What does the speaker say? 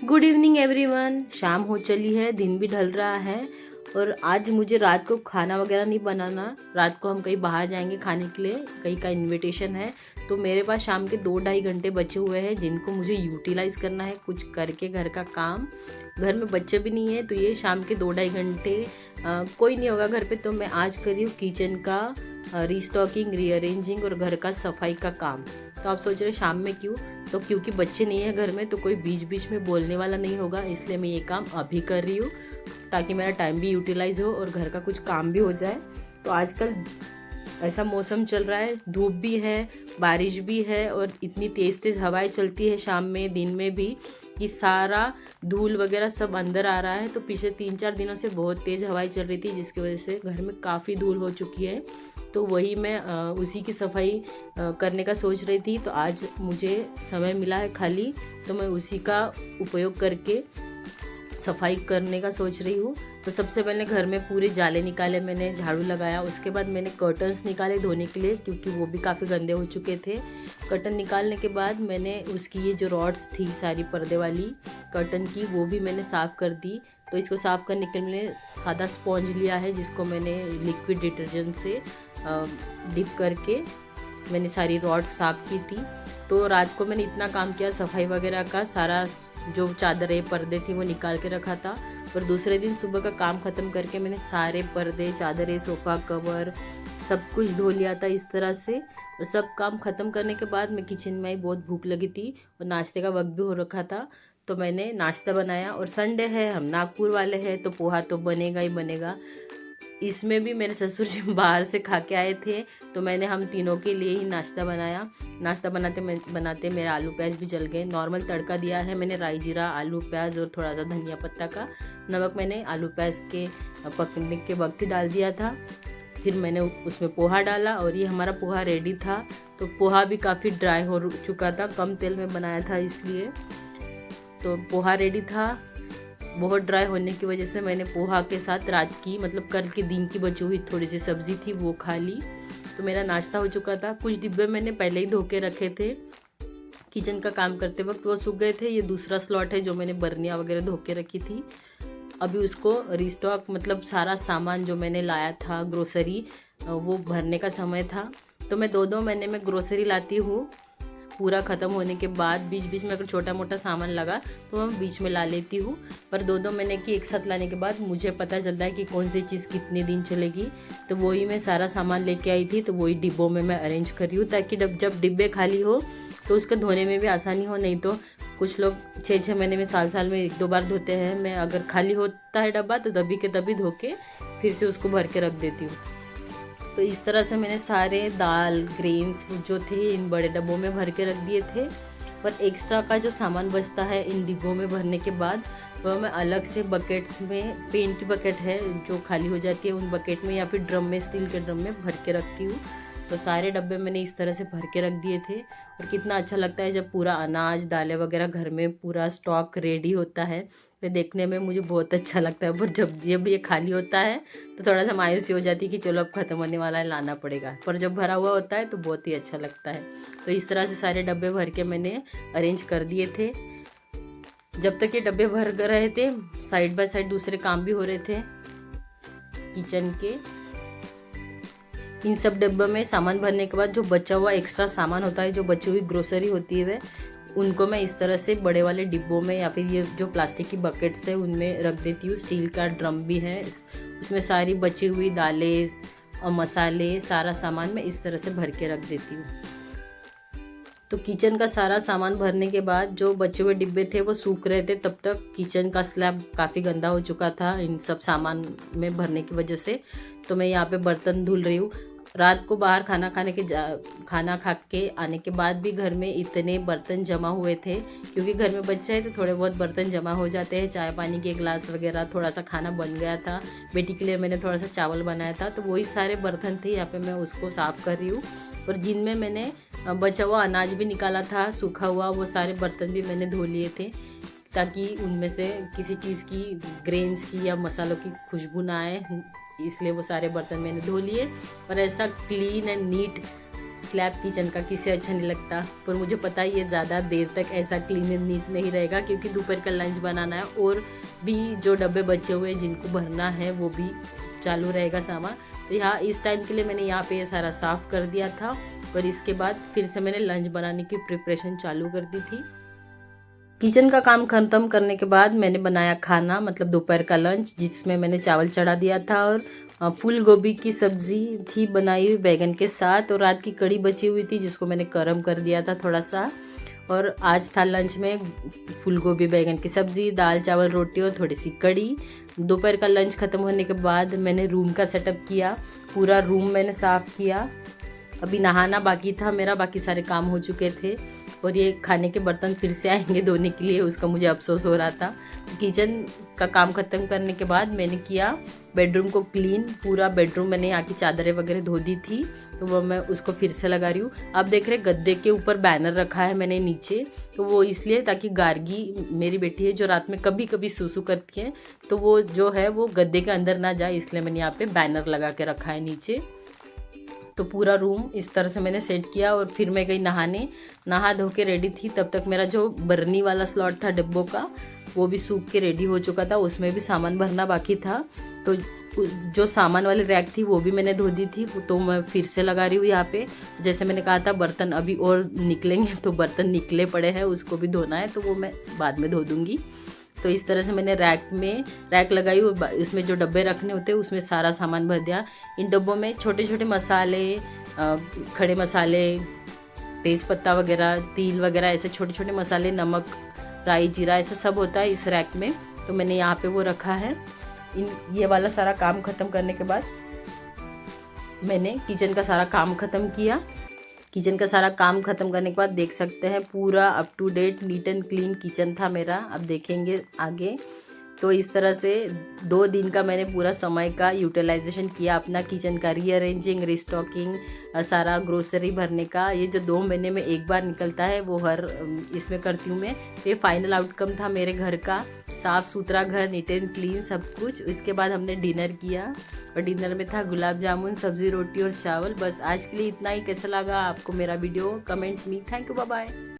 Good evening everyone. शाम हो चली है, दिन भी ढल रहा है और आज मुझे रात को खाना वगैरह नहीं बनाना। रात को हम कहीं बाहर जाएंगे खाने के लिए, कहीं का इनविटेशन है। तो मेरे पास शाम के 2-2.5 घंटे बचे हुए हैं जिनको मुझे यूटिलाइज़ करना है कुछ करके घर का काम। घर में बच्चे भी नहीं है तो ये शाम के 2-2.5 घंटे कोई नहीं होगा घर पे, तो मैं आज कर रही हूँ किचन का रीस्टॉकिंग, रीअरेंजिंग और घर का सफाई का काम। तो आप सोच रहे शाम में क्यों? तो क्योंकि बच्चे नहीं है घर में तो कोई बीच बीच में बोलने वाला नहीं होगा, इसलिए मैं ये काम अभी कर रही हूँ ताकि मेरा टाइम भी यूटिलाइज हो और घर का कुछ काम भी हो जाए। तो आजकल ऐसा मौसम चल रहा है, धूप भी है, बारिश भी है और इतनी तेज़ तेज़ हवाएं चलती है शाम में, दिन में भी, कि सारा धूल वगैरह सब अंदर आ रहा है। तो पिछले 3-4 दिनों से बहुत तेज़ हवाएं चल रही थी जिसकी वजह से घर में काफ़ी धूल हो चुकी है। तो वही मैं उसी की सफाई करने का सोच रही थी। तो आज मुझे समय मिला है खाली, तो मैं उसी का उपयोग करके सफाई करने का सोच रही हूँ। तो सबसे पहले घर में पूरे जाले निकाले, मैंने झाड़ू लगाया। उसके बाद मैंने कर्टन्स निकाले धोने के लिए क्योंकि वो भी काफ़ी गंदे हो चुके थे। कर्टन निकालने के बाद मैंने उसकी ये जो रॉड्स थी सारी पर्दे वाली कर्टन की, वो भी मैंने साफ़ कर दी। तो इसको साफ़ करने के लिए सादा स्पॉन्ज लिया है जिसको मैंने लिक्विड डिटर्जेंट से डिप करके मैंने सारी रॉड्स साफ़ की थी। तो रात को मैंने इतना काम किया, सफाई वगैरह का सारा जो चादरें पर्दे थी वो निकाल के रखा था। और दूसरे दिन सुबह का काम ख़त्म करके मैंने सारे पर्दे, चादरें, सोफ़ा कवर सब कुछ धो लिया था इस तरह से। और सब काम ख़त्म करने के बाद मैं किचन में आई, बहुत भूख लगी थी और नाश्ते का वक्त भी हो रखा था। तो मैंने नाश्ता बनाया और संडे है, हम नागपुर वाले हैं तो पोहा तो बनेगा ही बनेगा। इसमें भी मेरे ससुर जी बाहर से खा के आए थे तो मैंने हम तीनों के लिए ही नाश्ता बनाया। नाश्ता बनाते बनाते मेरे आलू प्याज भी जल गए। नॉर्मल तड़का दिया है मैंने, राई जीरा, आलू प्याज और थोड़ा सा धनिया पत्ता का। नमक मैंने आलू प्याज के पकने के वक्त ही डाल दिया था। फिर मैंने उसमें पोहा डाला और ये हमारा पोहा रेडी था। तो पोहा भी काफ़ी ड्राई हो चुका था, कम तेल में बनाया था इसलिए। तो पोहा रेडी था। बहुत ड्राई होने की वजह से मैंने पोहा के साथ रात की, मतलब कल के दिन की बची हुई थोड़ी सी सब्ज़ी थी वो खा ली। तो मेरा नाश्ता हो चुका था। कुछ डिब्बे मैंने पहले ही धो के रखे थे किचन का काम करते वक्त, वो सूख गए थे। ये दूसरा स्लॉट है जो मैंने बर्नियाँ वगैरह धो के रखी थी। अभी उसको रिस्टॉक, मतलब सारा सामान जो मैंने लाया था ग्रोसरी, वो भरने का समय था। तो मैं 2-2 महीने में ग्रोसरी लाती हूँ। पूरा ख़त्म होने के बाद बीच बीच में अगर छोटा मोटा सामान लगा तो मैं बीच में ला लेती हूँ, पर 2-2 महीने की एक साथ लाने के बाद मुझे पता चलता है कि कौन सी चीज़ कितने दिन चलेगी। तो वही मैं सारा सामान लेके आई थी, तो वही डिब्बों में मैं अरेंज कर रही हूँ ताकि जब डिब्बे खाली हो तो उसको धोने में भी आसानी हो। नहीं तो कुछ लोग 6-6 महीने में, साल में 1-2 बार धोते हैं। मैं अगर खाली होता है डब्बा तो तभी के तभी धो के फिर से उसको भर के रख देती हूँ। तो इस तरह से मैंने सारे दाल, ग्रेन्स जो थे इन बड़े डब्बों में भर के रख दिए थे। पर एक्स्ट्रा का जो सामान बचता है इन डिब्बों में भरने के बाद वह मैं अलग से बकेट्स में, पेंट की बकेट है जो खाली हो जाती है, उन बकेट में या फिर ड्रम में, स्टील के ड्रम में भर के रखती हूँ। तो सारे डब्बे मैंने इस तरह से भर के रख दिए थे। और कितना अच्छा लगता है जब पूरा अनाज, दालें वगैरह घर में पूरा स्टॉक रेडी होता है, तो देखने में मुझे बहुत अच्छा लगता है। पर जब ये खाली होता है तो थोड़ा सा मायूसी हो जाती है कि चलो अब ख़त्म होने वाला है, लाना पड़ेगा। पर जब भरा हुआ होता है तो बहुत ही अच्छा लगता है। तो इस तरह से सारे डब्बे भर के मैंने अरेंज कर दिए थे। जब तक ये डब्बे भर रहे थे साइड बाय साइड दूसरे काम भी हो रहे थे किचन के। इन सब डब्बों में सामान भरने के बाद जो बचा हुआ एक्स्ट्रा सामान होता है, जो बची हुई ग्रोसरी होती है, उनको मैं इस तरह से बड़े वाले डिब्बों में या फिर ये जो प्लास्टिक की बकेट्स है उनमें रख देती हूँ। स्टील का ड्रम भी है, उसमें सारी बची हुई दालें और मसाले, सारा सामान मैं इस तरह से भर के रख देती हूँ। तो किचन का सारा सामान भरने के बाद जो बचे हुए डिब्बे थे वो सूख रहे थे, तब तक किचन का स्लैब काफ़ी गंदा हो चुका था इन सब सामान में भरने की वजह से। तो मैं यहाँ पे बर्तन धुल रही हूँ। रात को बाहर खाना खा के आने के बाद भी घर में इतने बर्तन जमा हुए थे, क्योंकि घर में बच्चा है तो थोड़े बहुत बर्तन जमा हो जाते हैं। चाय पानी के गिलास वगैरह, थोड़ा सा खाना बन गया था, बेटी के लिए मैंने थोड़ा सा चावल बनाया था, तो वही सारे बर्तन थे। यहाँ पे मैं उसको साफ़ कर रही हूँ। और जिनमें मैंने बचा हुआ अनाज भी निकाला था सूखा हुआ, वो सारे बर्तन भी मैंने धो लिए थे ताकि उनमें से किसी चीज़ की, ग्रेन्स की या मसालों की खुशबू ना आए, इसलिए वो सारे बर्तन मैंने धो लिए। और ऐसा clean and neat slab kitchen का किसे अच्छा नहीं लगता, पर मुझे पता है ये ज़्यादा देर तक ऐसा क्लीन एंड नीट नहीं रहेगा क्योंकि दोपहर का लंच बनाना है और भी जो डब्बे बचे हुए हैं जिनको भरना है वो भी चालू रहेगा सामान। तो यहाँ इस टाइम के लिए मैंने यहाँ पे ये सारा साफ़ कर दिया था और इसके बाद फिर से मैंने लंच बनाने की प्रिपरेशन चालू कर दी थी। किचन का काम ख़त्म करने के बाद मैंने बनाया खाना, मतलब दोपहर का लंच, जिसमें मैंने चावल चढ़ा दिया था और फूल गोभी की सब्ज़ी थी बनाई हुई बैगन के साथ, और रात की कड़ी बची हुई थी जिसको मैंने गर्म कर दिया था थोड़ा सा। और आज था लंच में फूल गोभी बैगन की सब्ज़ी, दाल चावल रोटी और थोड़ी सी कड़ी। दोपहर का लंच ख़त्म होने के बाद मैंने रूम का सेटअप किया, पूरा रूम मैंने साफ़ किया। अभी नहाना बाकी था मेरा, बाकी सारे काम हो चुके थे और ये खाने के बर्तन फिर से आएंगे धोने के लिए, उसका मुझे अफसोस हो रहा था। किचन का काम ख़त्म करने के बाद मैंने किया बेडरूम को क्लीन, पूरा बेडरूम मैंने यहाँ की चादरें वगैरह धो दी थी तो वो मैं उसको फिर से लगा रही हूँ। आप देख रहे गद्दे के ऊपर बैनर रखा है मैंने नीचे, तो वो इसलिए ताकि गार्गी मेरी बेटी है जो रात में कभी कभी सूसू करती है तो वो जो है वो गद्दे के अंदर ना जाए, इसलिए मैंने यहाँ पे बैनर लगा के रखा है नीचे। तो पूरा रूम इस तरह से मैंने सेट किया और फिर मैं गई नहाने, नहा धो के रेडी थी। तब तक मेरा जो बर्नी वाला स्लॉट था डिब्बों का वो भी सूख के रेडी हो चुका था, उसमें भी सामान भरना बाकी था। तो जो सामान वाली रैक थी वो भी मैंने धो दी थी, तो मैं फिर से लगा रही हूँ यहाँ पे। जैसे मैंने कहा था बर्तन अभी और निकलेंगे, तो बर्तन निकले पड़े हैं, उसको भी धोना है, तो वो मैं बाद में धो दूँगी। तो इस तरह से मैंने रैक लगाई और उसमें जो डब्बे रखने होते हैं उसमें सारा सामान भर दिया। इन डब्बों में छोटे छोटे मसाले, खड़े मसाले, तेज पत्ता वगैरह, तिल वगैरह, ऐसे छोटे छोटे मसाले, नमक, राई, जीरा, ऐसा सब होता है इस रैक में। तो मैंने यहाँ पे वो रखा है। ये वाला सारा काम ख़त्म करने के बाद मैंने किचन का सारा काम ख़त्म किया। किचन का सारा काम ख़त्म करने के बाद देख सकते हैं पूरा up to date neat and clean kitchen था मेरा। अब देखेंगे आगे। तो इस तरह से 2 दिन का मैंने पूरा समय का यूटिलाइजेशन किया अपना किचन का, रीअरेंजिंग, रिस्टॉकिंग, सारा ग्रोसरी भरने का। ये जो 2 महीने में एक बार निकलता है वो हर इसमें करती हूँ मैं। तो ये फाइनल आउटकम था मेरे घर का, साफ़ सुथरा घर, नीट एंड क्लीन सब कुछ। इसके बाद हमने डिनर किया और डिनर में था गुलाब जामुन, सब्ज़ी, रोटी और चावल। बस आज के लिए इतना ही। कैसा लगा आपको मेरा video? Comment me. Thank you, bye bye.